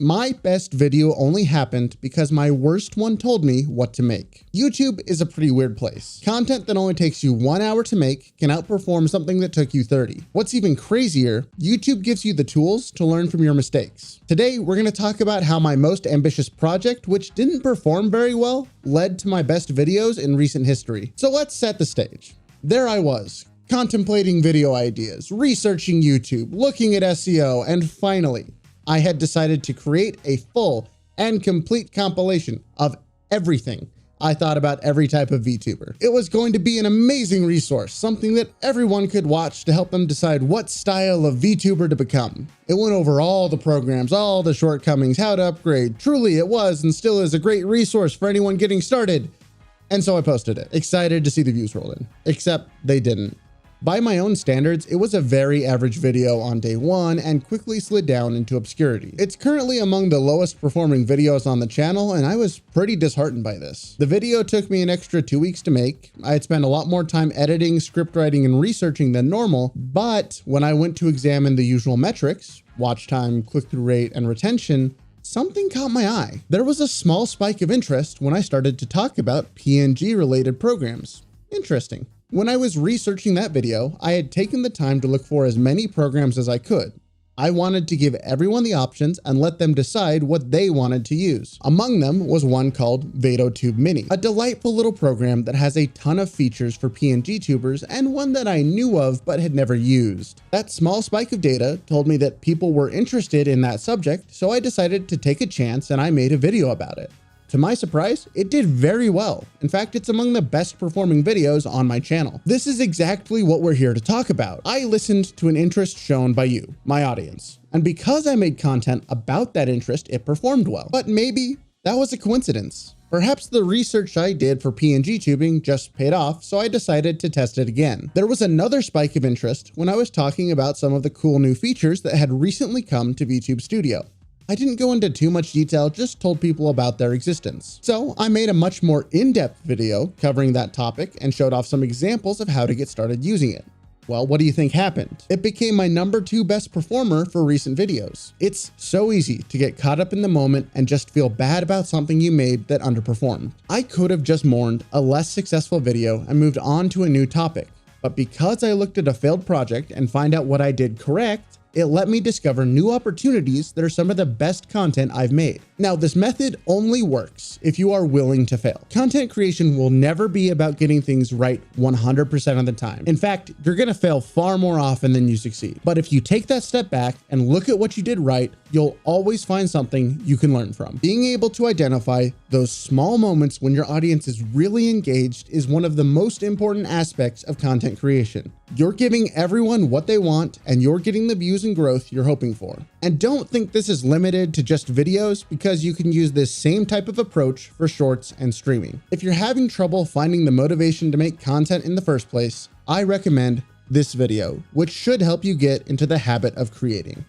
My best video only happened because my worst one told me what to make. YouTube is a pretty weird place. Content that only takes you 1 hour to make can outperform something that took you 30. What's even crazier, YouTube gives you the tools to learn from your mistakes. Today, we're going to talk about how my most ambitious project, which didn't perform very well, led to my best videos in recent history. So let's set the stage. There I was, contemplating video ideas, researching YouTube, looking at SEO, and finally, I had decided to create a full and complete compilation of everything I thought about every type of VTuber. It was going to be an amazing resource, something that everyone could watch to help them decide what style of VTuber to become. It went over all the programs, all the shortcomings, how to upgrade. Truly, it was and still is a great resource for anyone getting started. And so I posted it, excited to see the views roll in, except they didn't. By my own standards, it was a very average video on day one and quickly slid down into obscurity. It's currently among the lowest performing videos on the channel, and I was pretty disheartened by this. The video took me an extra 2 weeks to make. I had spent a lot more time editing, script writing, and researching than normal, but when I went to examine the usual metrics, watch time, click-through rate, and retention, something caught my eye. There was a small spike of interest when I started to talk about PNG-related programs. Interesting. When I was researching that video, I had taken the time to look for as many programs as I could. I wanted to give everyone the options and let them decide what they wanted to use. Among them was one called VadoTube Mini, a delightful little program that has a ton of features for PNG tubers and one that I knew of but had never used. That small spike of data told me that people were interested in that subject, so I decided to take a chance and I made a video about it. To my surprise, it did very well. In fact, it's among the best performing videos on my channel. This is exactly what we're here to talk about. I listened to an interest shown by you, my audience, and because I made content about that interest, it performed well. But maybe that was a coincidence. Perhaps the research I did for PNG tubing just paid off, so I decided to test it again. There was another spike of interest when I was talking about some of the cool new features that had recently come to VTube Studio. I didn't go into too much detail, just told people about their existence. So I made a much more in-depth video covering that topic and showed off some examples of how to get started using it. Well, what do you think happened? It became my #2 best performer for recent videos. It's so easy to get caught up in the moment and just feel bad about something you made that underperformed. I could have just mourned a less successful video and moved on to a new topic. But because I looked at a failed project and find out what I did correct, it let me discover new opportunities that are some of the best content I've made. Now, this method only works if you are willing to fail. Content creation will never be about getting things right 100% of the time. In fact, you're gonna fail far more often than you succeed. But if you take that step back and look at what you did right, you'll always find something you can learn from. Being able to identify those small moments when your audience is really engaged is one of the most important aspects of content creation. You're giving everyone what they want, and you're getting the views and growth you're hoping for. And don't think this is limited to just videos, because you can use this same type of approach for shorts and streaming. If you're having trouble finding the motivation to make content in the first place, I recommend this video, which should help you get into the habit of creating.